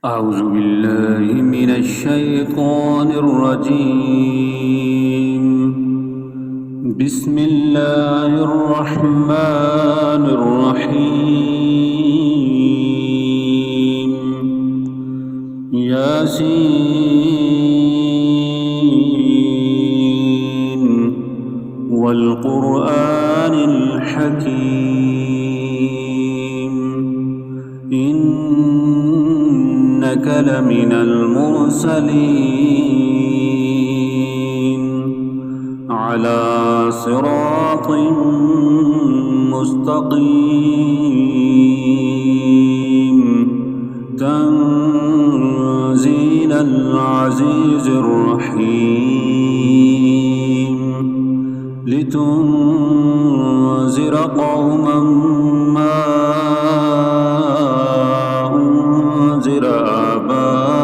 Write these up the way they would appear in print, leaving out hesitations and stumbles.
أعوذ بالله من الشيطان الرجيم. بسم الله الرحمن الرحيم. ياسين والقرآن الحكيم إنك لمن المرسلين على صراط مستقيم تنزيل العزيز الرحيم لتنذر قوما ما أنذر آباؤهم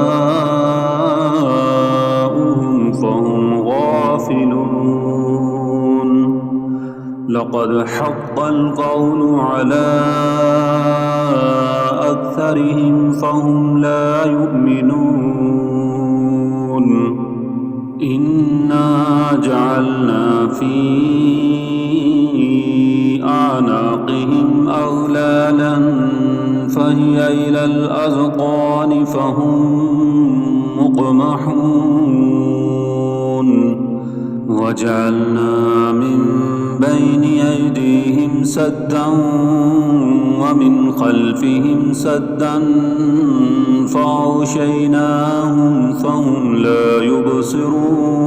فهم غافلون. لقد حق القول على أكثرهم فهم لا يؤمنون. إنا جعلنا في أعناقهم أغلالا فهي إلى الأذقان فهم مقمحون. وجعلنا من بين أيديهم سدا ومن خلفهم سدا فأغشيناهم فهم لا يبصرون.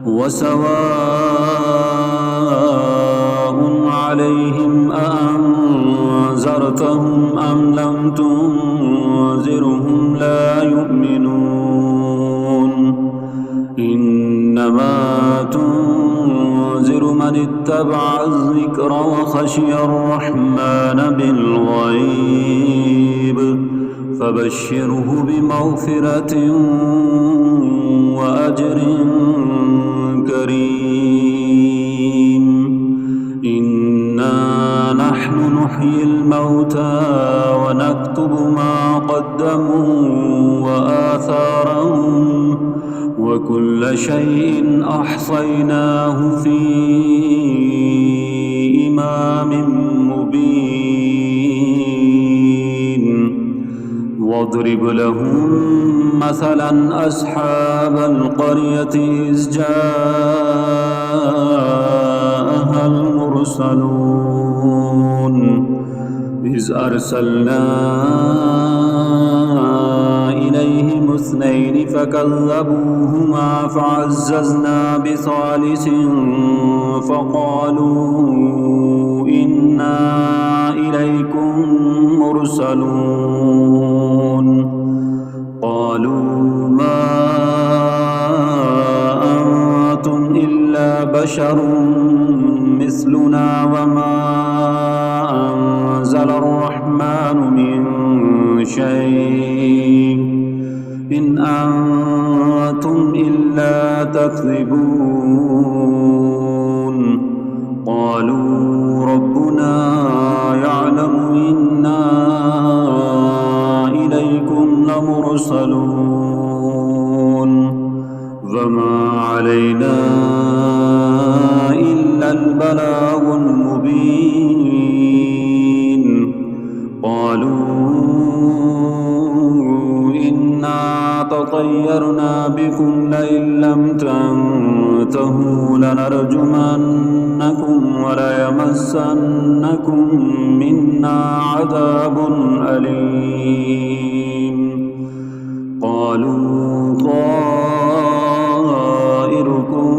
وسواء عليهم أأنذرتهم أم لم تنذرهم لا يؤمنون. إنما تنذر من اتبع الذكر وخشي الرحمن بالغيب فبشره بمغفرة وأجر كريم. إنا نحن نحيي الموتى ونكتب ما قدموا وآثارهم وكل شيء أحصيناه في إمام مبين. واضرب لهم مثلا أصحاب القرية إذ جاءها المرسلون إذ أرسلنا إليهم اثنين فكذبوهما فعززنا بثالث فقالوا إنا إليكم مرسلون. قالوا ما أنتم إلا بشر مثلنا وما أنزل الرحمن من شيء إن أنتم إلا تكذبون. قالوا ربنا يعلم إنا إليكم لمرسلون وما علينا إلا البلاغ المبين. قالوا إنا تطيرنا بكم لئن لم تنتهوا لنرجمنكم وليمسنكم منا عذاب أليم. قالوا طائركم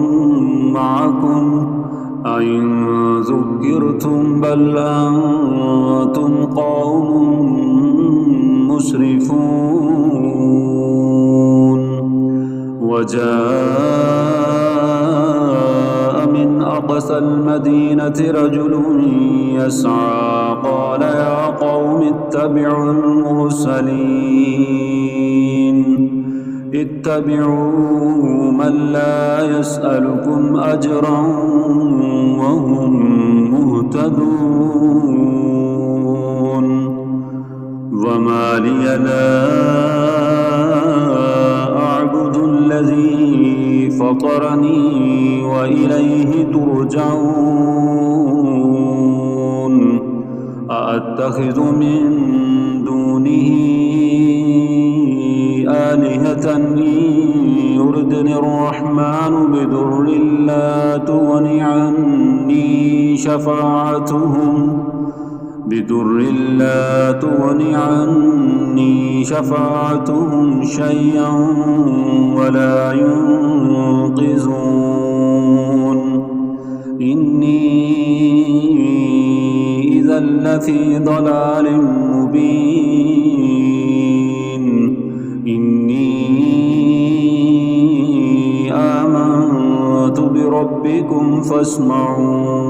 معكم أئن ذكرتم بل أنتم قوم مسرفون. وجاء من أقصى المدينة رجل يسعى قال يا قوم اتبعوا المرسلين اتبعوا من لا يسألكم أجرا وهم مهتدون. وما لي لا أعبد الذي فطرني وإليه ترجعون أأتخذ من دونه آلهة إن يردني الرحمن بضر لا تغن عني شفاعتهم شيئا ولا ينقذون إني إذا لفي ضلال مبين إني آمنت بربكم فاسمعون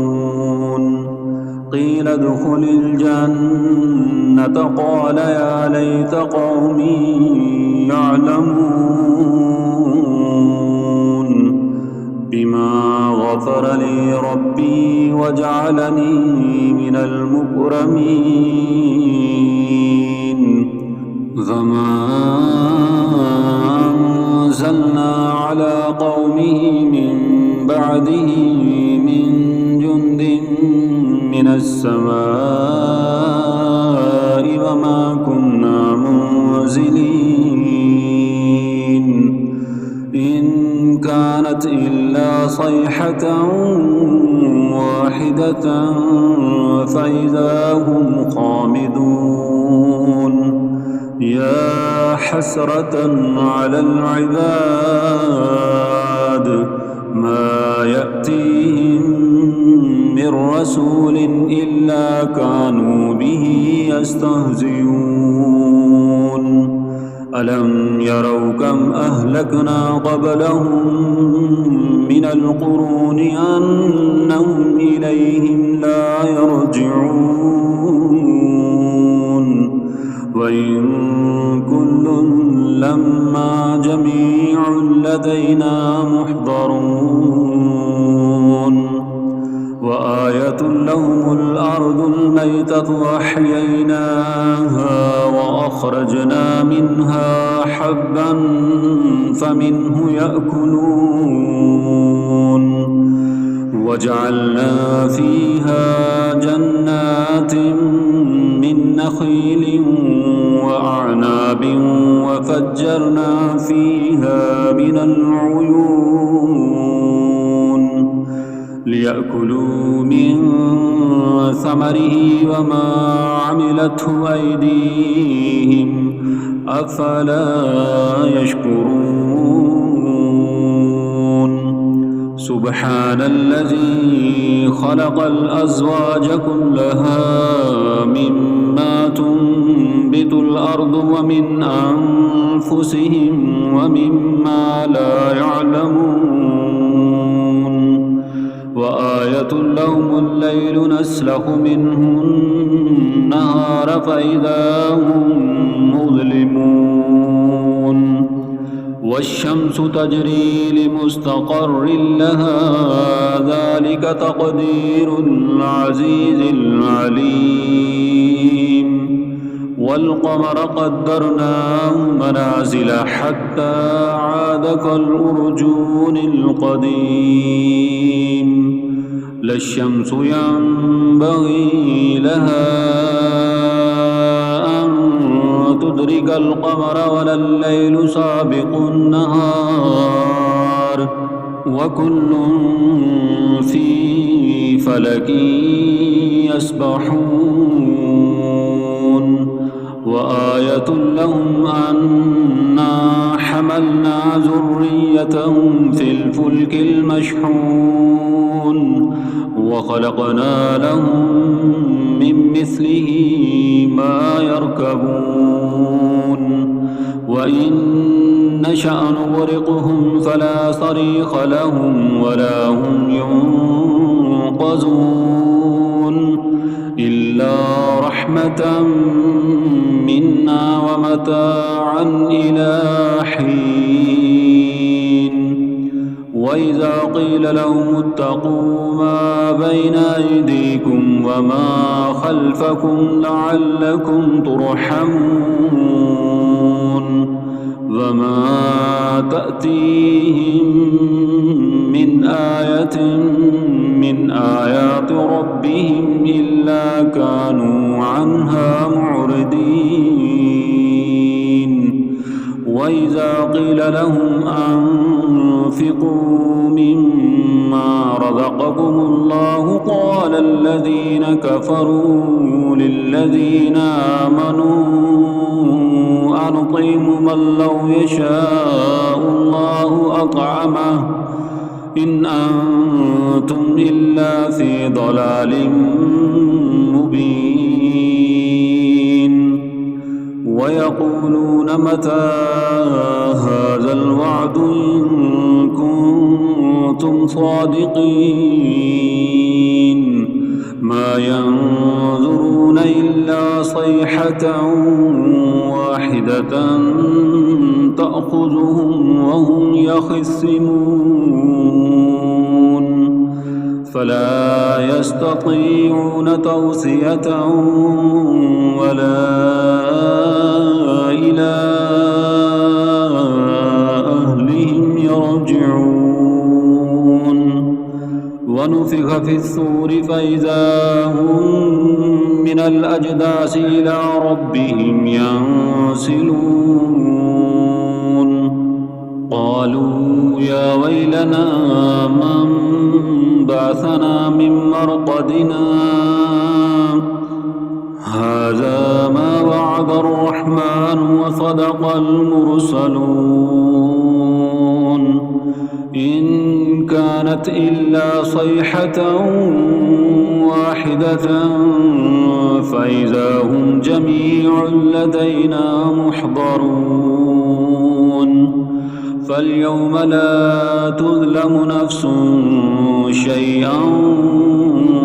قيل ادخل الجنة قال يا ليت قومي يعلمون بما غفر لي ربي وجعلني من المكرمين فما أنزلنا على قومه من بعده من جند من السماء وما كنا منزلين إن كانت إلا صيحة واحدة فإذا هم خامدون يا حسرة على العباد ما يأتيهم من رسول إلا كانوا به يستهزئون ألم يروا كم أهلكنا قبلهم من القرون أنهم إليهم لا يرجعون وإن كل لما جميع لدينا محضرون وآية لهم الأرض الميتة أحييناها وأخرجنا منها حبا فمنه يأكلون وجعلنا فيها جنات من نخيل وأعناب وفجرنا فيها من العيون ليأكلوا من ثمره وما عملته أيديهم أفلا يشكرون سبحان الذي خلق الأزواج كلها مما تنبت الأرض ومن أنفسهم ومما لا يعلمون وآية لهم الليل نسلخ منه النهار فإذا هم مظلمون والشمس تجري لمستقر لها ذلك تقدير العزيز العليم والقمر قدرناه منازل حتى عاد كالأرجون القديم لا الشمس ينبغي لها أن تدرك القمر ولا الليل سابق النهار وكل في فلك يسبحون وآية لهم أنا حملنا ذريتهم في الفلك المشحون وخلقنا لهم من مثله ما يركبون وإن نشأ نغرقهم فلا صريخ لهم ولا هم ينقذون إلا رحمة منا ومتاعا إلى حين وإذا قيل لهم اتقوا ما بين أيديكم وما خلفكم لعلكم ترحمون وما تأتيهم من آية من آيات ربهم إلا كانوا عنها معرضين وإذا قيل لهم أنفقوا مما رزقكم الله قال الذين كفروا للذين آمنوا أنطعم من لو يشاء الله أطعمه إن أنتم إلا في ضلال مبين ويقولون متى هذا الوعد إن كنتم صادقين ما ينظرون إلا صيحة واحدة تأخذهم وهم يخصمون فلا يستطيعون توصية ولا إلى أهلهم يرجعون ونفخ في الصور فإذا هم من الأجداث إلى ربهم ينسلون قالوا يا ويلنا من بعثنا من مرقدنا هذا ما وعد الرحمن وصدق المرسلون إن كانت إلا صيحة واحدة فإذا هم جميع لدينا محضرون فاليوم لا تظلم نفس شيئا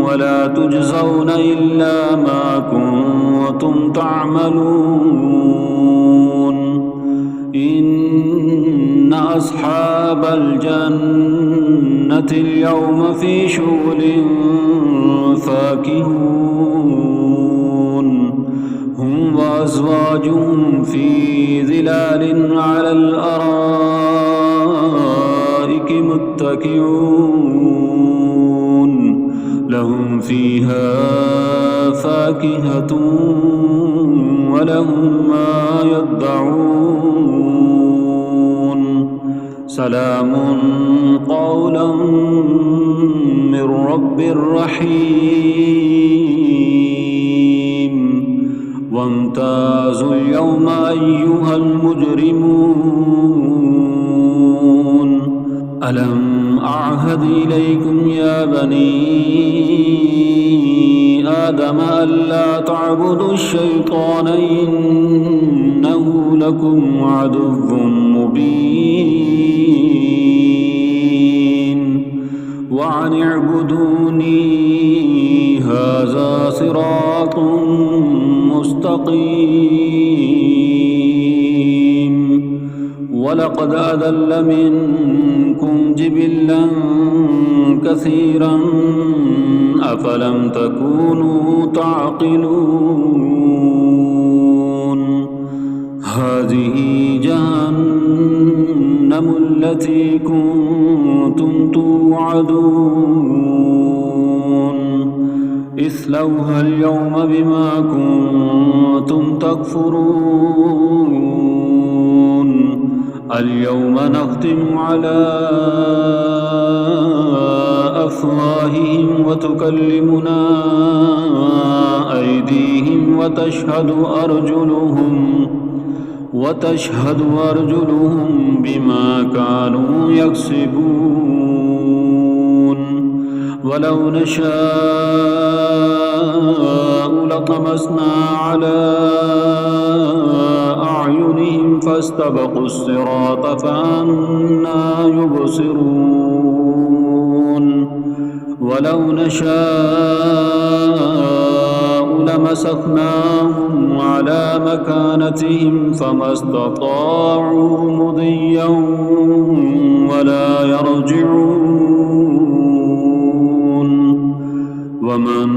ولا تجزون إلا ما كنتم تعملون إن أصحاب الجنة اليوم في شغل فاكهون هم وأزواجهم في ظلال على الأرائك متكئون لهم فيها فاكهة ولهم ما يدعون سلام قولا من رب رحيم وامتازوا اليوم أيها المجرمون ألم أعهد إليكم يا بني آدم ألا تعبدوا الشيطان إنه لكم عدو مبين وأن اعبدوني هذا صراط مستقيم ولقد أضل منكم جبلا كثيرا أفلم تكونوا تعقلون هذه جهنم التي كنتم توعدون اصلوها اليوم بما كنتم تكفرون اليوم نختم على أفواههم وتكلمنا أيديهم وتشهد أرجلهم بما كانوا يكسبون ولو نشاء لطمسنا على أعينهم فاستبقوا الصراط فأنى يبصرون ولو نشاء لمسخناهم على مكانتهم فما استطاعوا مضيا ولا يرجعون ومن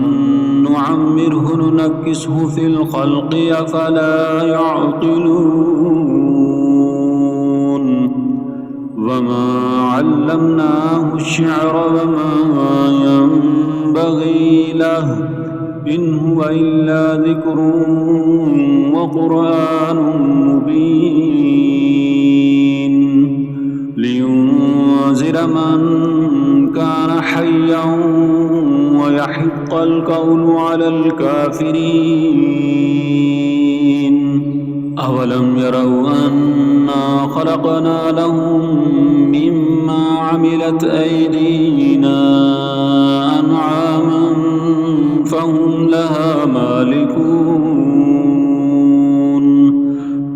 نعمره ننكسه في الخلق أفلا يعقلون وما علمناه الشعر وما ينبغي له إن هو إلا ذكر وقرآن مبين لينذر من كان حيا ويحق القول على الكافرين أولم يروا أنا خلقنا لهم مما عملت أيدينا أنعاما فهم لها مالكون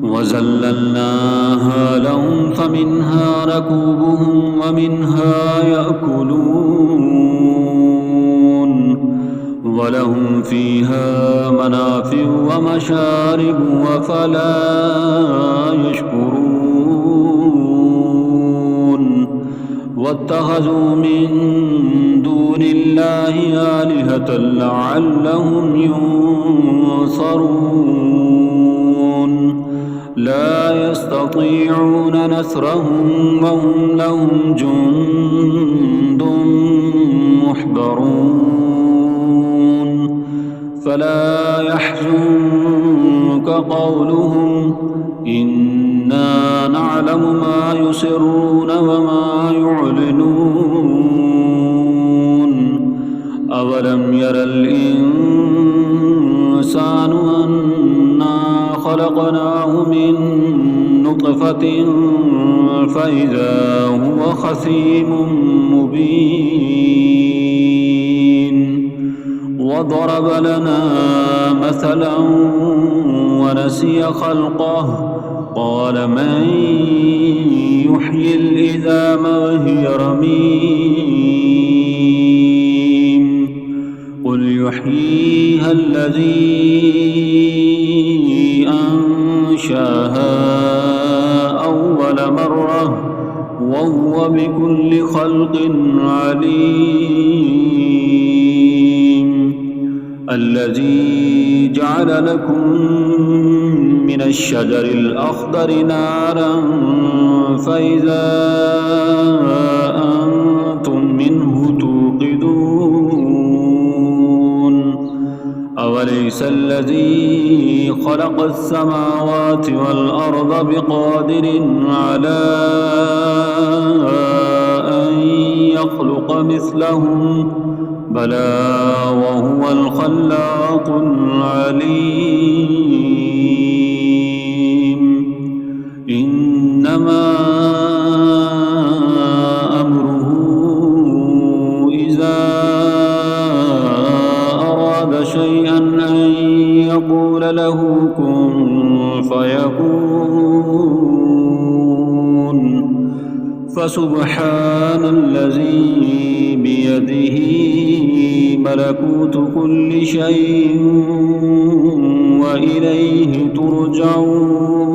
وذللناها لهم فمنها ركوبهم ومنها يأكلون ولهم فيها منافع ومشارب وفلا يشكرون واتخذوا من دون الله آلهة لعلهم ينصرون لا يستطيعون نصرهم وهم لهم جند محضرون فلا يحزنك قولهم إنا نعلم ما يسرون وما يعلنون أولم ير الإنسان أنا خلقناه من نطفة فإذا هو خصيم مبين وضرب لنا مثلا ونسي خلقه قال من يحيي العظام وهي رميم قل يحييها الذي أنشاها أول مرة وهو بكل خلق عليم الذي جعل لكم من الشجر الأخضر نارا فإذا أنتم منه توقدون أوليس الذي خلق السماوات والأرض بقادر على أن يخلق مثلهم بلى وهو الخلاق العليم إنما أمره إذا أراد شيئا أن يقول له كن فيكون فسبحان الذي بيده ملكوت كل شيء وإليه ترجعون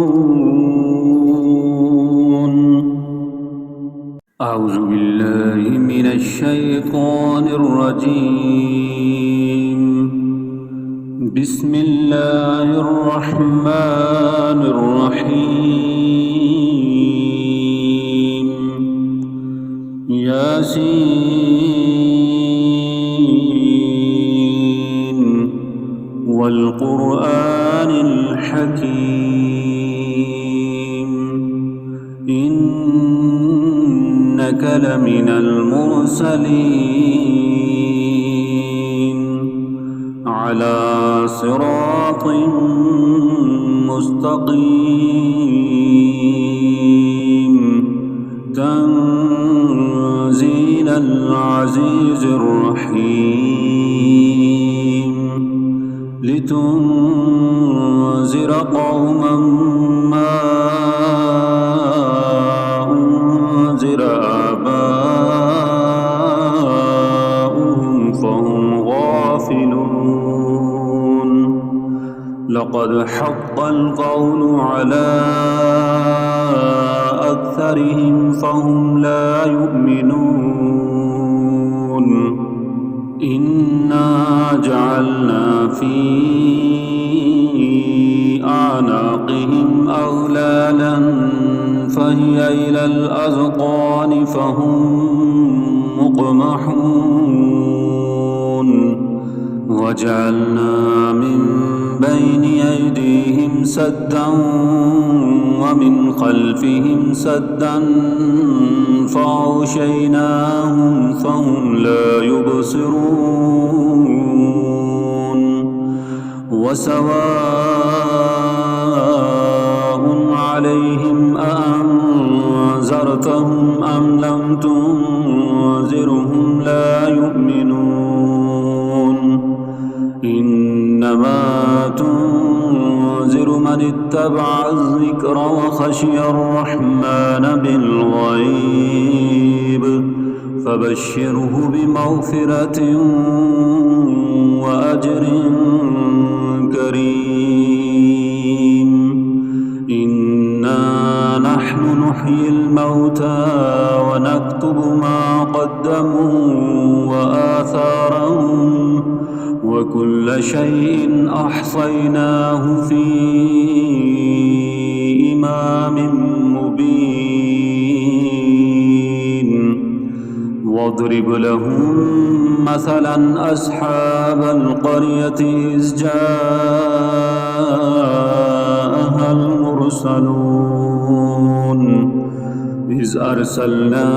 أعوذ بالله من الشيطان الرجيم بسم الله الرحمن الرحيم ياسين والقرآن الحكيم إنك لمن المرسلين على صراط مستقيم تنزيل العزيز الرحيم لتنذر قوما ما أنذر آباؤهم فهم غافلون لقد وقد حق القول على أكثرهم فهم لا يؤمنون إنا جعلنا في أعناقهم أغلالا فهي إلى الأذقان فهم مقمحون وجعلنا من بين أيديهم سدا ومن خلفهم سدا فأغشيناهم فهم لا يبصرون وسواء عليهم أأنذرتهم أم لم تنذرهم لا يؤمنون إنما تنذر من اتبع الذكر وخشي الرحمن بالغيب فبشره بمغفرة وأجر كريم إنا نحن نحيي الموتى ونكتب ما قدموا وآثارهم وكل شيء أحصيناه في إمام مبين واضرب لهم مثلا أصحاب القرية إذ جاءها المرسلون إذ أرسلنا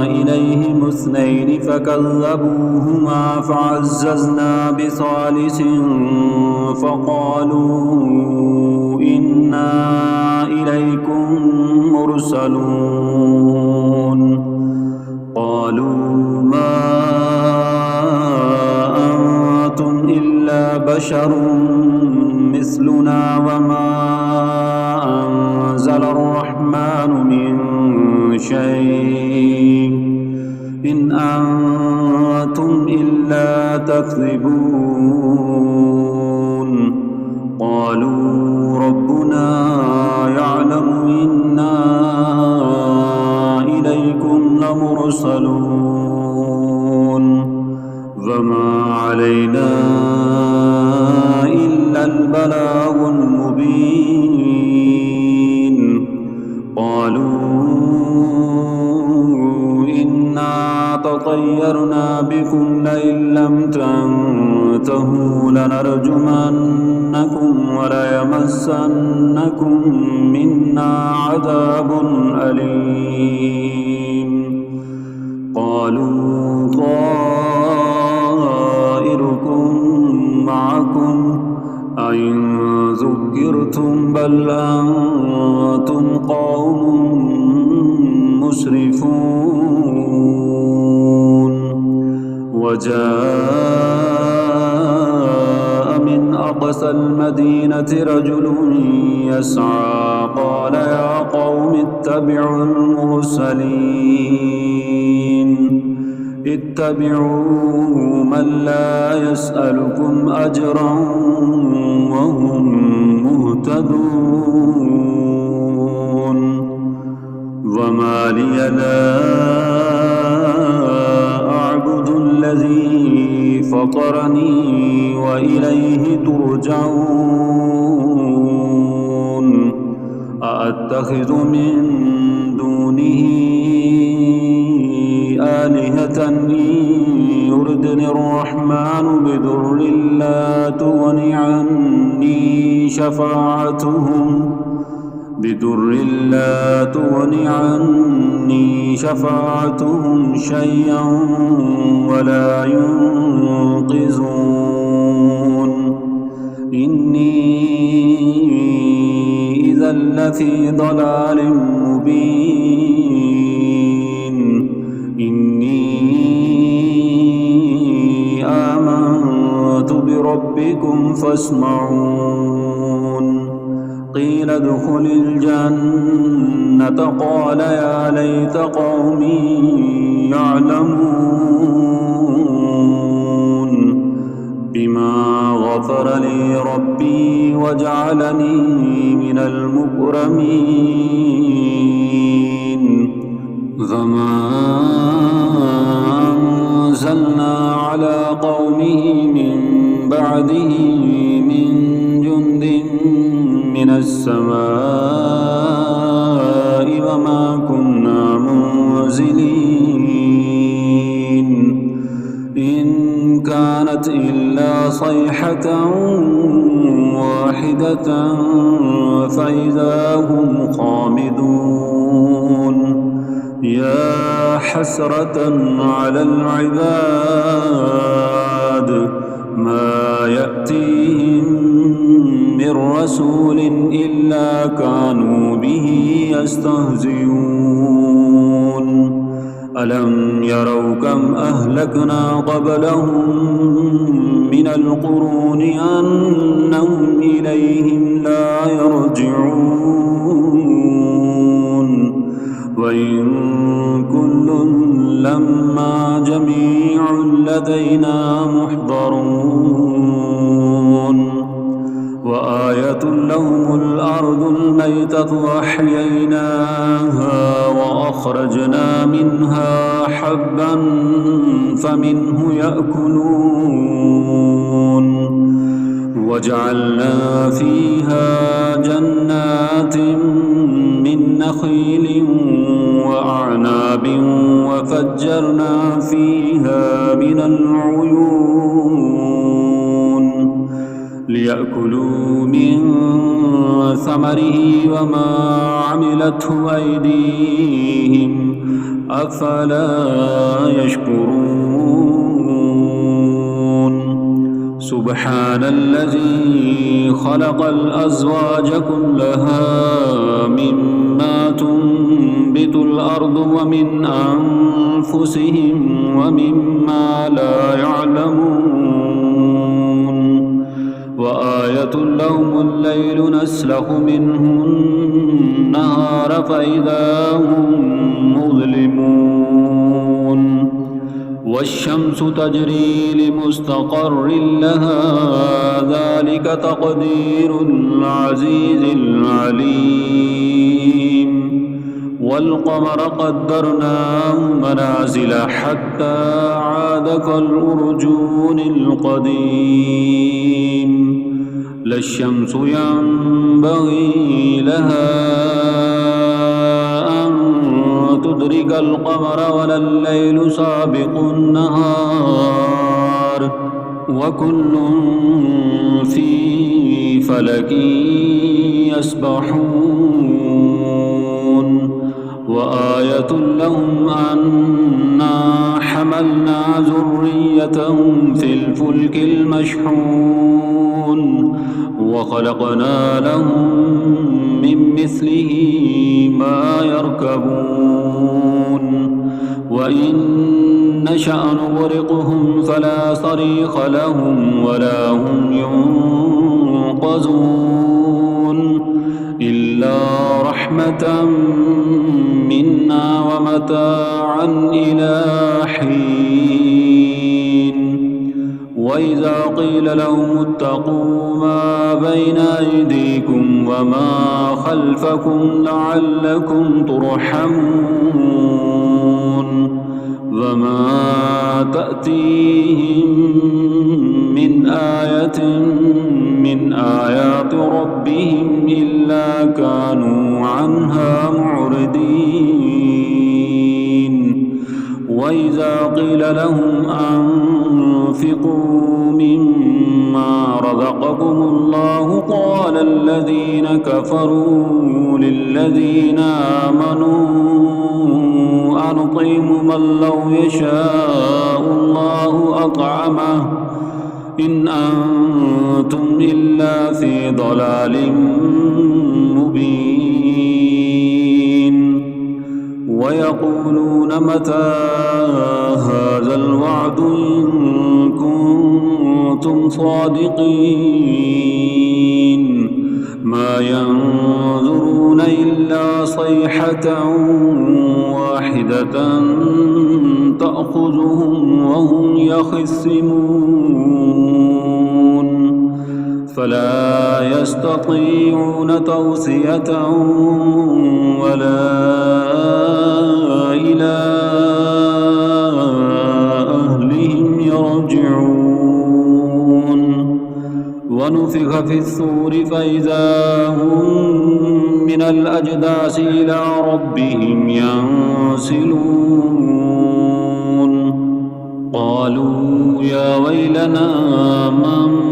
إليهم اثنين فكذبوهما فعززنا بثالث فقالوا إنا إليكم مرسلون قالوا ما أنتم إلا بشر مثلنا وما أنزل الرحمن من شيء إن أنتم إلا تكذبون قالوا ربنا يعلم إنا إليكم لمرسلون وما علينا إلا البلاغ المبين قالوا إنا تطيرنا بكم لئن لم تنتهوا لنرجمنكم وليمسنكم منا عذاب أليم قالوا طائركم معكم أئن ذكرتم بل أنتم قوم مسرفون وجاء من أقصى المدينة رجل يسعى قال يا قوم اتبعوا المرسلين اتبعوا من لا يسألكم أجرا وهم مهتدون وما لي لا أعبد الذي فطرني وإليه ترجعون أأتخذ من دونه آلهة إن يردني الرحمن بضر لا تغن عني شفاعتهم شيئا ولا ينقذون إني إذا لفي ضلال مبين إني آمنت بربكم فاسمعون قيل ادخل الجنة قال يا ليت قومي يعلمون بما غفر لي ربي وجعلني من المكرمين فما أنزلنا على قومه من بعده من جند من السماء وما كنا منزلين إن كانت إلا صيحة واحدة فإذا هم خامدون يا حسرة على العباد ما يأتيهم من رسول إلا كانوا به يستهزئون ألم يروا كم أهلكنا قبلهم من القرون أنهم إليهم لا يرجعون وإن كل لما جميع لدينا محضرون وآية لهم الأرض الميتة أحييناها وأخرجنا منها حبا فمنه يأكلون وجعلنا فيها جنات من نخيل وأعناب وفجرنا فيها من العيون ليأكلوا من ثمره وما عملته أيديهم أفلا يشكرون سبحان الذي خلق الأزواج كلها مما تنبت الأرض ومن أنفسهم ومما لا يعلمون وآية لهم الليل نسلخ منه النهار فإذا هم مظلمون والشمس تجري لمستقر لها ذلك تقدير العزيز العليم والقمر قدرناه منازل حتى عاد كالأرجون القديم لا الشمس ينبغي لها أن تدرك القمر ولا الليل سابق النهار وكل في فلك يسبحون وآية لهم أنا حملنا ذريتهم في الفلك المشحون وخلقنا لهم من مثله ما يركبون وإن نشأ نغرقهم فلا صريخ لهم ولا هم ينقذون إلا رحمة منا ومتاعا إلى حين وإذا قيل لهم اتقوا ما بين أيديكم وما خلفكم لعلكم ترحمون وما تأتيهم من آية من آيات ربهم إلا كانوا عنها معرضين وإذا قيل لهم أنفقوا مما رزقكم الله قال الذين كفروا للذين آمنوا أنطعم من لو يشاء الله أطعمه إن أنتم إلا في ضلال مبين ويقولون متى هذا الوعد إن كنتم صادقين ما ينظرون إلا صيحة واحدة تأخذهم وهم يخصمون فلا يستطيعون توصية ولا إلى أهلهم يرجعون. ونفخ في الصور فإذا هم من الأجداث إلى ربهم ينسلون. قالوا يا ويلنا من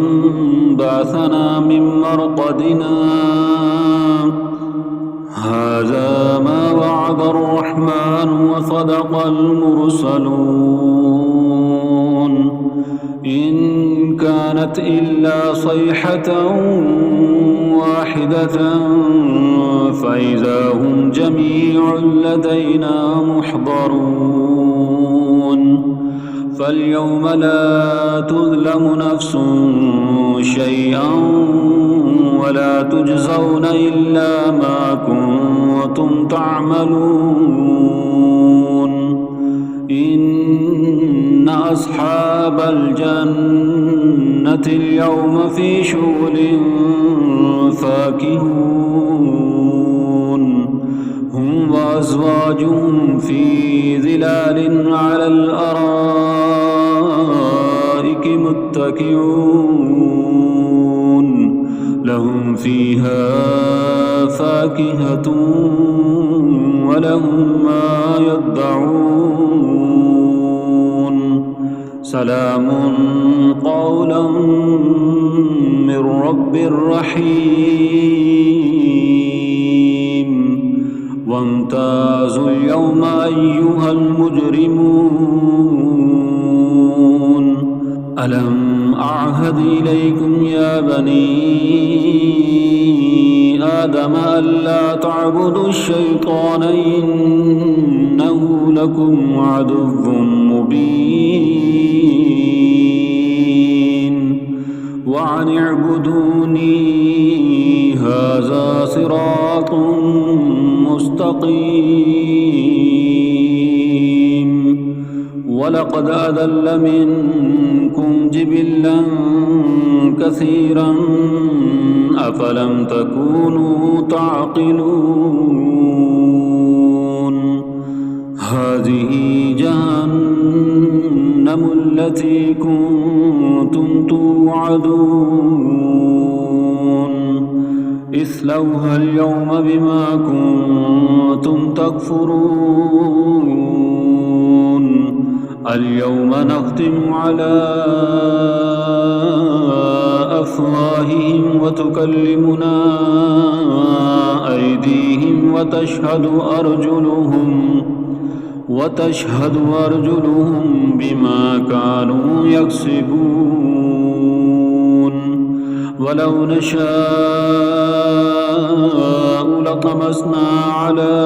بعثنا من مرقدنا هذا ما وعد الرحمن وصدق المرسلون. إن كانت إلا صيحة واحدة فإذا هم جميع لدينا محضرون. فاليوم لا تظلم نفس شيئا ولا تجزون إلا ما كنتم تعملون. إن أصحاب الجنة اليوم في شغل فاكهون هم وأزواجهم في ظلال على الأرائك متكئون لهم فيها فاكهة ولهم ما يدعون. سلام قولا من رب رحيم. وامتازوا اليوم أيها المجرمون. ألم أعهد إليكم يا بني آدم ألا تعبدوا الشيطان إنه لكم عدو مبين وأن اعبدوني هذا صراط مستقيم. ولقد أضل منكم جبلا كثيرا أفلم تكونوا تعقلون. هذه جهنم التي كنتم توعدون اصلوها اليوم بما كنتم تكفرون. اليوم نختم على أفواههم وتكلمنا أيديهم وتشهد أرجلهم بما كانوا يكسبون. ولو نشاء لطمسنا على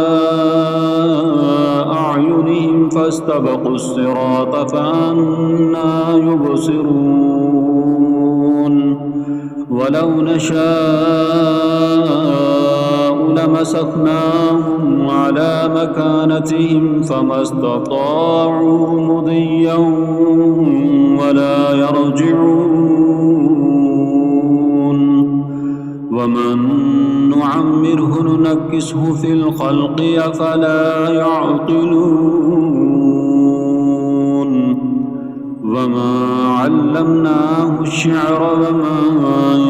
أعينهم فاستبقوا الصراط فأنى يبصرون. ولو نشاء لمسخناهم على مكانتهم فما استطاعوا مضيا ولا يرجعون. ومن نعمره ننكسه في الخلق أفلا يعقلون. وما علمناه الشعر وما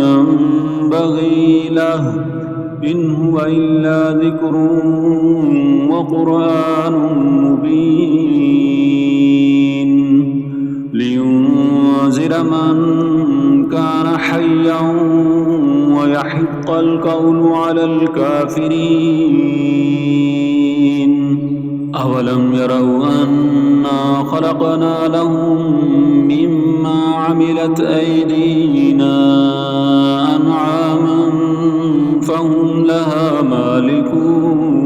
ينبغي له إن هو إلا ذكر وقرآن مبين لينذر من كان حيا ويحق القول على الكافرين. أولم يروا أنا خلقنا لهم مما عملت أيدينا أنعاما فهم لها مالكون.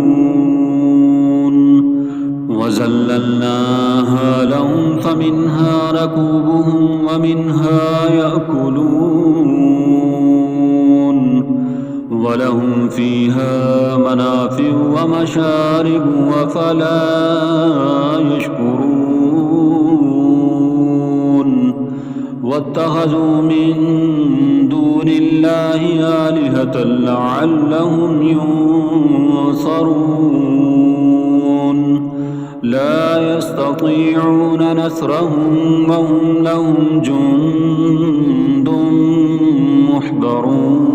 وذللناها لهم فمنها ركوبهم ومنها يأكلون. ولهم فيها منافع ومشارب وفلا يشكرون. واتخذوا من دون دون الله آلهة لعلهم ينصرون لا يستطيعون نصرهم وهم لهم جند محضرون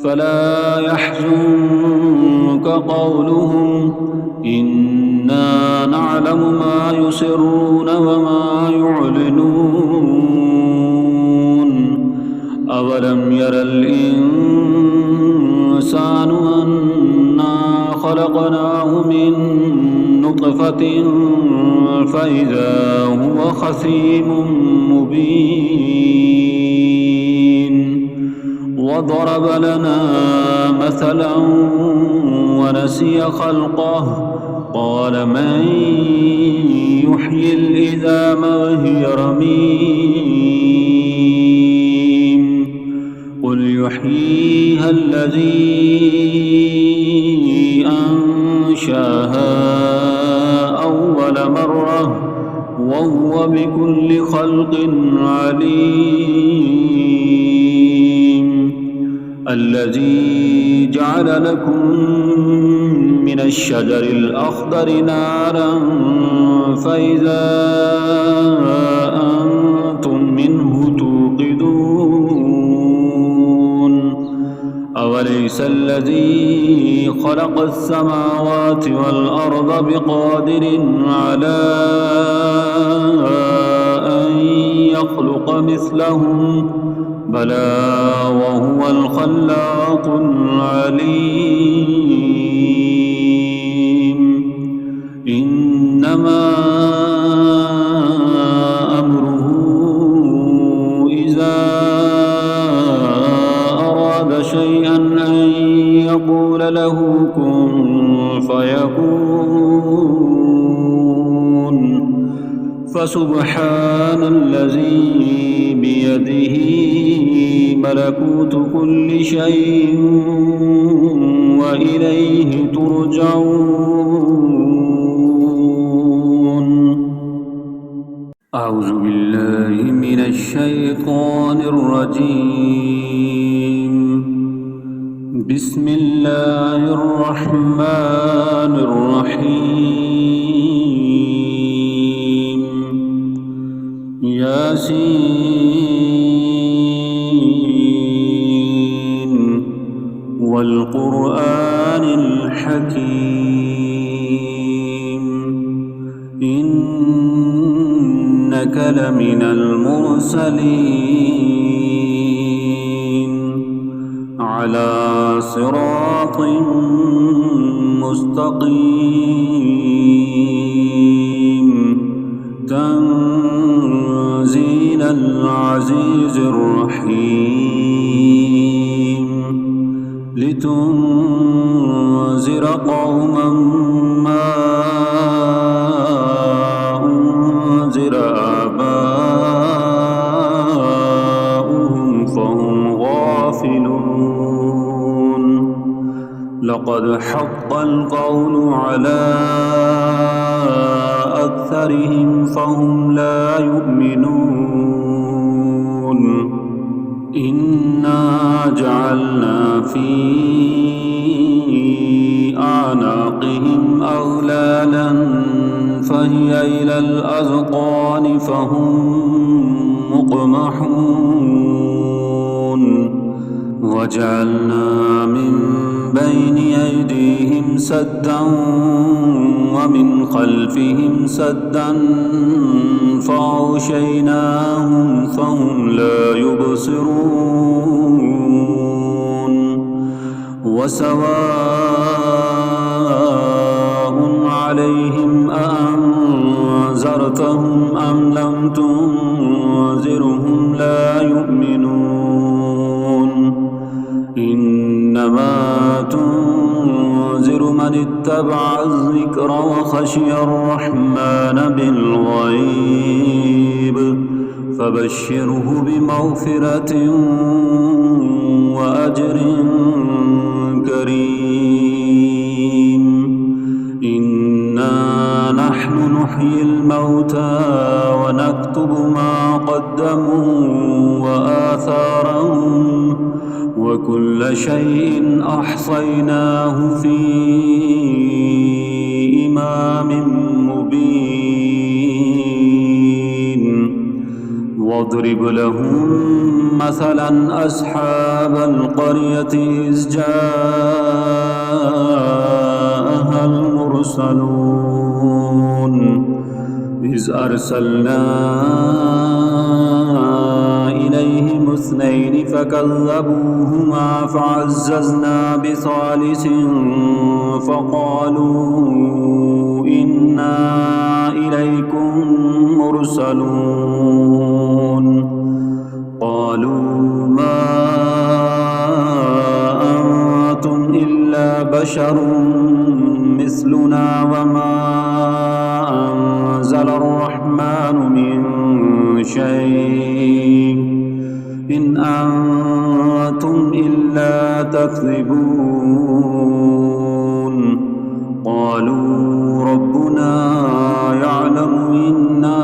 فلا يحزنك قولهم إنا نعلم ما يسرون وما يعلنون أولم ير الإنسان أنا خلقناه من نطفة فإذا هو خصيم مبين وضرب لنا مثلا ونسي خلقه قال من يحيي العظام وهي رميم قل يحييها الذي أنشاها أول مرة وهو بكل خلق عليم الذي جعل لكم من الشجر الأخضر نارا فإذا أنتم منه توقدون أوليس الذي خلق السماوات والأرض بقادر على أن يخلق مثلهم بلى وهو الخلاق العليم إنما أمره إذا أراد شيئا أن يقول له كن فيكون فسبحان الذي بيده ملكوت كل شيء وإليه ترجعون أعوذ بالله من الشيطان الرجيم بسم الله الرحمن الرحيم ياسين والقرآن الحكيم إنك لمن المرسلين على صراط مستقيم تنزيل العزيز الرحيم لتنذر قوما ما أنذر آباؤهم فهم غافلون لقد حق القول على أكثرهم فهم لا يؤمنون إنا جعلنا في أعناقهم أغلالا فهي إلى الأذقان فهم مقمحون وجعلنا من بين أيديهم سدا ومن خلفهم سدا فأغشيناهم فهم لا يبصرون وسواء عليهم أأنذرتهم أم لم تنذرهم لا يؤمنون إنما تنذر من اتبع الذكر وخشي الرحمن بالغيب فبشره بمغفرة وأجر كريم إنا نحن نحيي الموتى ونكتب ما قدموا وآثارهم وكل شيء أحصيناه في إمام مبين واضرب لهم مثلا أصحاب القرية إذ جاءها المرسلون إذ أرسلنا إليهم اثنين فكذبوهما فعززنا بثالث فقالوا إنا إليكم مرسلون قالوا ما أنتم إلا بشر مثلنا وما أنزل الرحمن من شيء إن أنتم إلا تكذبون قالوا ربنا يعلم إنا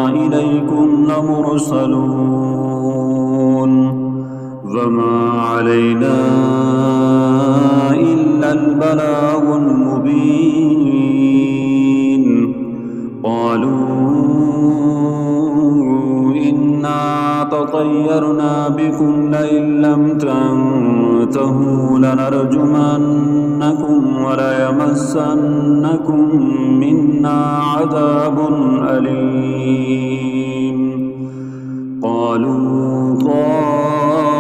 إليكم لمرسلون وما علينا إلا البلاغ المبين قالوا إنا تطيرنا بكم لئن لم تنتهوا لنرجمنكم وليمسنكم منا عذاب أليم قالوا طائركم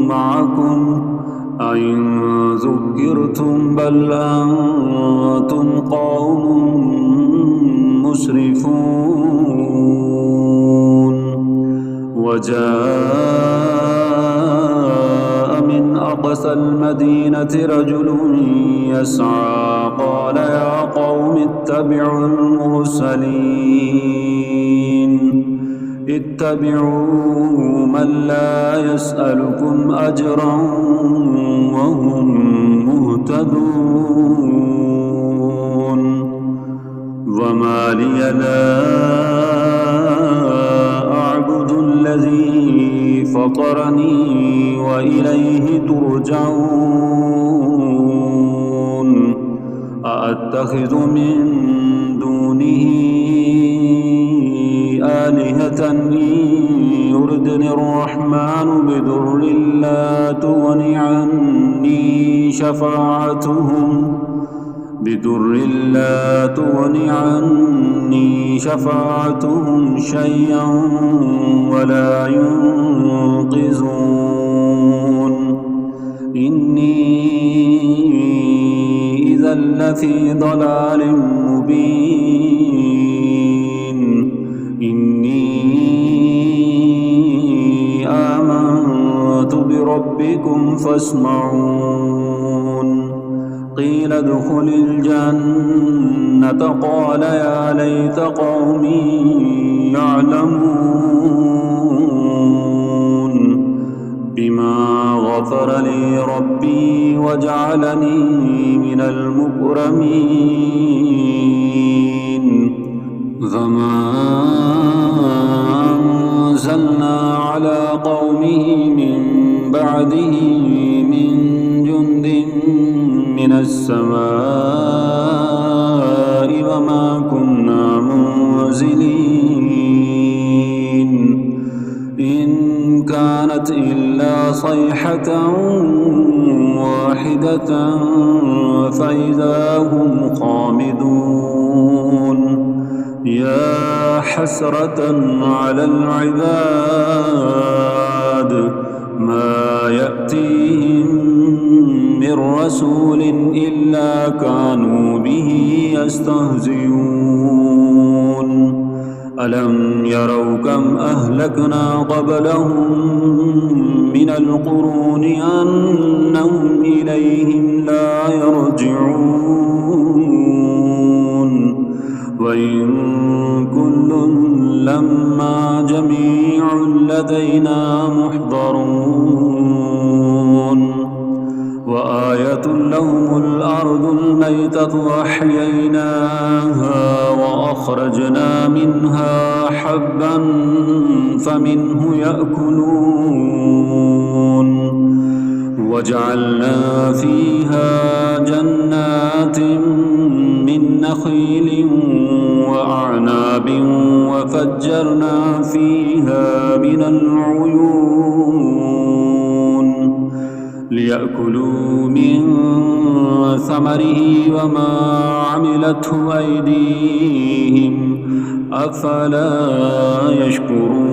معكم أئن ذكرتم بل أنتم قوم مسرفون وجاء من أقصى المدينة رجل يسعى قال يا قوم اتبعوا المرسلين اتبعوا من لا يسألكم أجرا وهم مهتدون وما لي لا أعبد الذي فطرني وإليه ترجعون أأتخذ من دونه آلهة إن يردني الرحمن بضر لا تغن عني شفاعتهم شيئا ولا ينقذون إني إذا لفي ضلال مبين إني آمنت بربكم فاسمعون قيل ادخل الجنة قال يا ليت قومي يعلمون بما غفر لي ربي وجعلني من المكرمين فما أنزلنا على قومه من بعده من جند من السماء وما كنا منزلين إن كانت إلا صيحة واحدة فإذا هم خامدون يا حسرة على العباد ما يأتيهم من رسول إلا كانوا به يستهزئون ألم يروا كم أهلكنا قبلهم من القرون أنهم إليهم لا يرجعون وإن كل لما جميع لدينا محضرون وآية لهم الأرض الميتة أحييناها وأخرجنا منها حبا فمنه يأكلون وجعلنا فيها جنات من نخيل وأعناب وفجرنا فيها من العيون ليأكلوا من ثمره وما عملته أيديهم أفلا يشكرون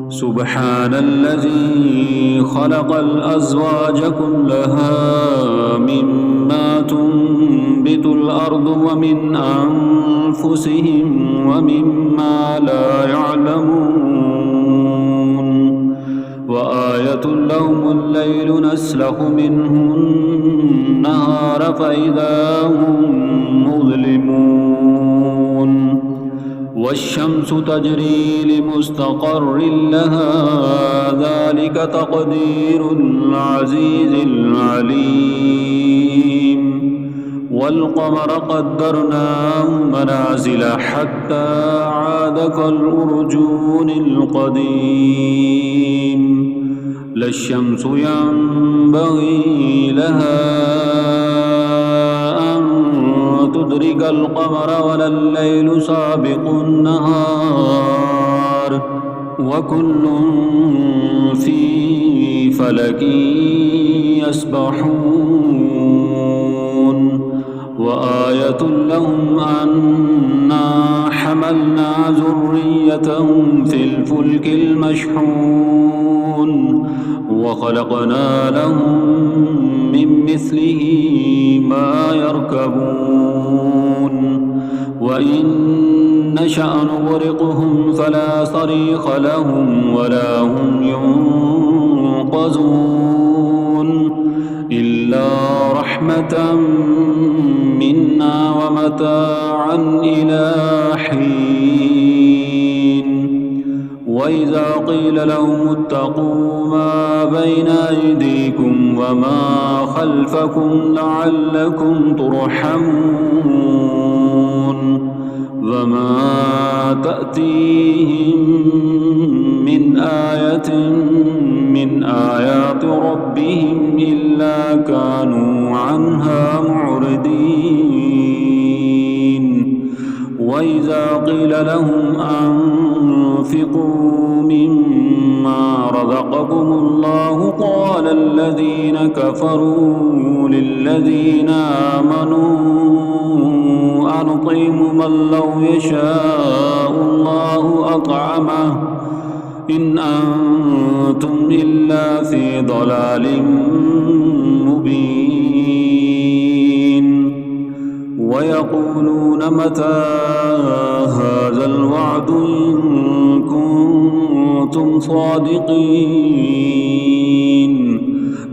سبحان الذي خلق الأزواج كلها مما تنبت الأرض ومن أنفسهم ومما لا يعلمون وآية لهم الليل نسلخ منه النهار فإذا هم مظلمون والشمس تجري لمستقر لها ذلك تقدير العزيز العليم والقمر قدرناه منازل حتى عاد كالأرجون القديم لا الشمس ينبغي لها أن تدرك القمر ولا الليل سابق النهار وكل في فلك يسبحون وآية لهم أنا حملنا ذريتهم في الفلك المشحون وخلقنا لهم من مثله ما يركبون وإن نشأ نغرقهم فلا صريخ لهم ولا هم ينقذون إلا رحمة منا ومتاعا إلى حين وإذا قيل لهم اتقوا ما بين أيديكم وما خلفكم لعلكم ترحمون وما تأتيهم من آية من آيات ربهم إلا كانوا عنها معرضين وإذا قيل لهم أنفقوا مما رزقكم الله قال الذين كفروا للذين آمنوا أنطعم من لو يشاء الله أطعمه إن أنتم إلا في ضلال مبين ويقولون متى هذا الوعد إن كنتم صادقين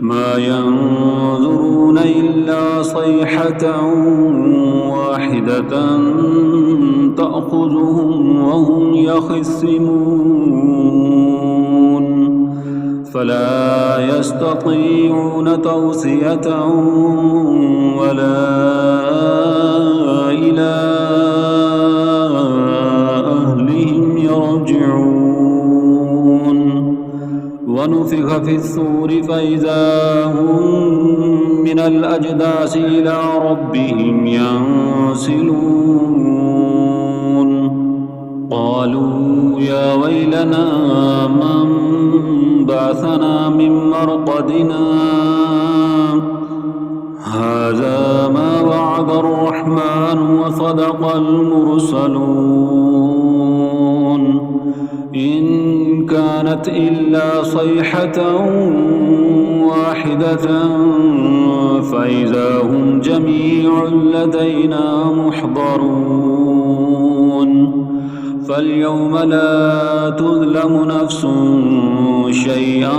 ما ينظرون إلا صيحة واحدة تأخذهم وهم يخصمون فلا يستطيعون توصية ولا إلى أهلهم يرجعون ونفخ في الصور فإذا هم من الأجداث إلى ربهم ينسلون قالوا يا ويلنا من بعثنا من مرقدنا هذا ما وعد الرحمن وصدق المرسلون إن كانت إلا صيحة واحدة فإذا هم جميع لدينا محضرون فاليوم لا تظلم نفس شيئا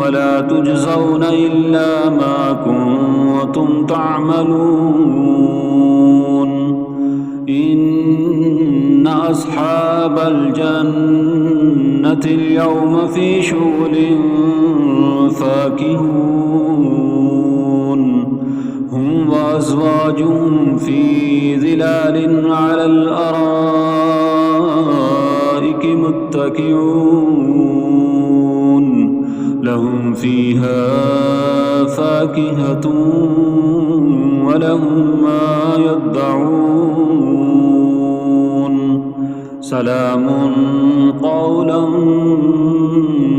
ولا تجزون إلا ما كنتم تعملون إن أصحاب الجنة اليوم في شغل فاكهون هم وأزواجهم في ظلال على الأرائك متكئون لهم فيها فاكهة ولهم ما يدعون سلام قولا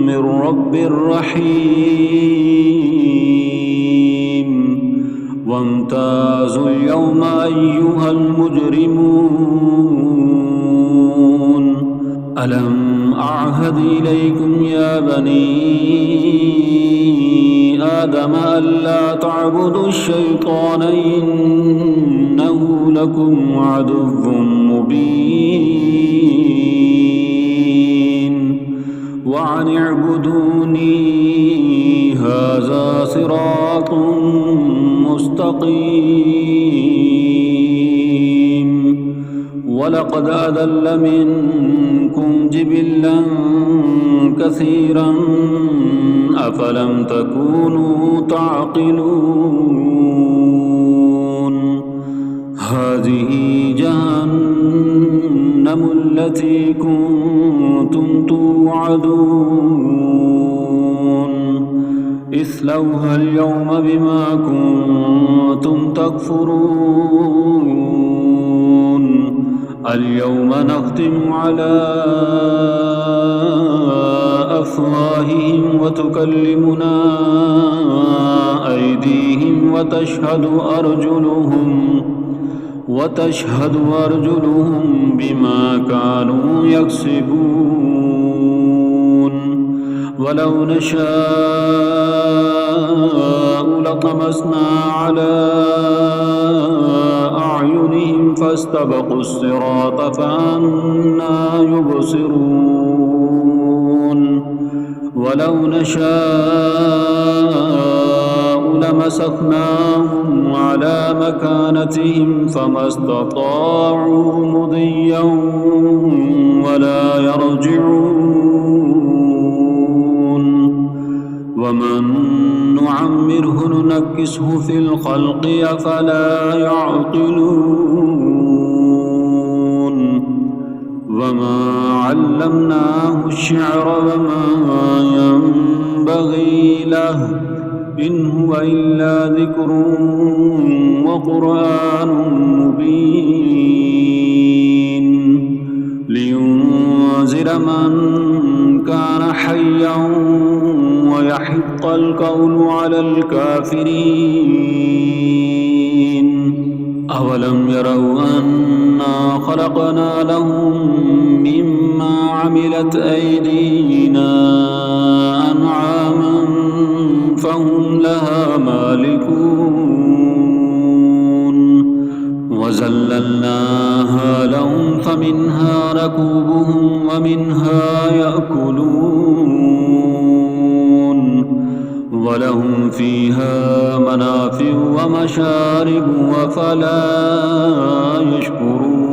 من رب رحيم وامتازوا اليوم أيها المجرمون ألم أعهد إليكم يا بني آدم ألا تعبدوا الشيطان إنه لكم عدو مبين وأن اعبدوني هذا صراط مستقيم ولقد أضل منكم جبلا كثيرا أفلم تكونوا تعقلون هذه جهنم التي كنتم توعدون اصلوها اليوم بما كنتم تكفرون اليوم نختم على أفواههم وتكلمنا أيديهم وتشهد أرجلهم بما كانوا يكسبون ولو نشاء لطمسنا على أعينهم فاستبقوا الصراط فأنى يبصرون ولو نشاء لمسخناهم على مكانتهم فما استطاعوا مضيا ولا يرجعون ومن نعمره ننكسه في الخلق أفلا يعقلون وما علمناه الشعر وما ينبغي له إن هو إلا ذكر وقرآن مبين لينذر من كان حيا ويحق القول على الكافرين أولم يروا أنا خلقنا لهم مما عملت أيدينا أنعاما فهم لها مالكون وذللناها لهم فمنها ركوبهم ومنها يأكلون ولهم فيها منافع ومشارب أفلا يشكرون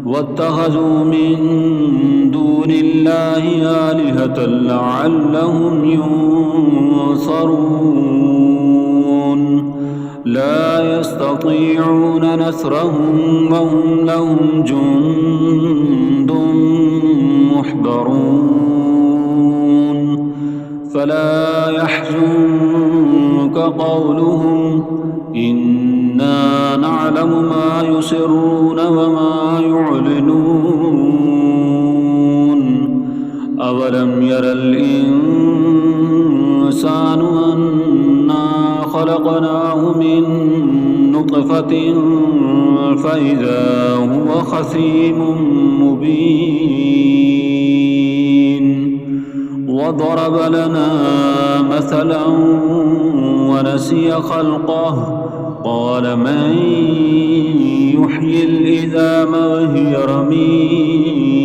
واتخذوا من دون الله آلهة لعلهم ينصرون لا يستطيعون نصرهم وهم لهم جند محضرون فلا يحزنك قولهم إنا نعلم ما يسرون وما يعلنون أولم ير الإنسان أنا خلقناه من نطفة فإذا هو خصيم مبين وضرب لنا مثلا ونسي خلقه قال من يحيي العظام وهي رميم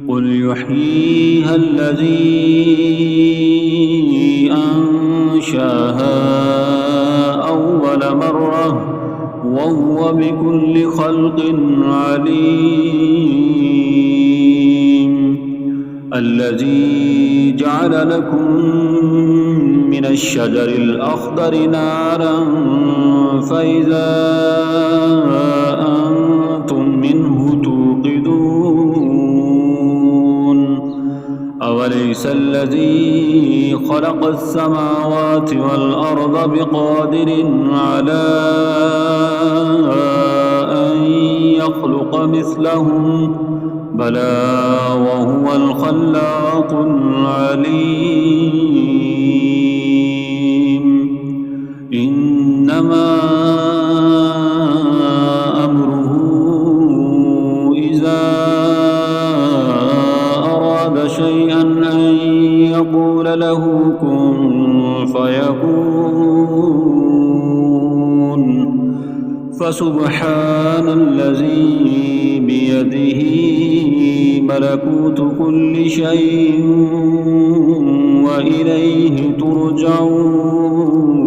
قل يحييها الذي أنشاها أول مرة وهو بكل خلق عليم. الذي جعل لكم من الشجر الأخضر نارا فإذا أنتم منه توقدون. أوليس الذي خلق السماوات والأرض بقادر على أن يخلق مثلهم؟ بلى وهو الخلاق العليم. إنما أمره إذا أراد شيئا أن يقول له كن فيكون. فسبحان الذي بيده ملكوت كل شيء وإليه ترجعون.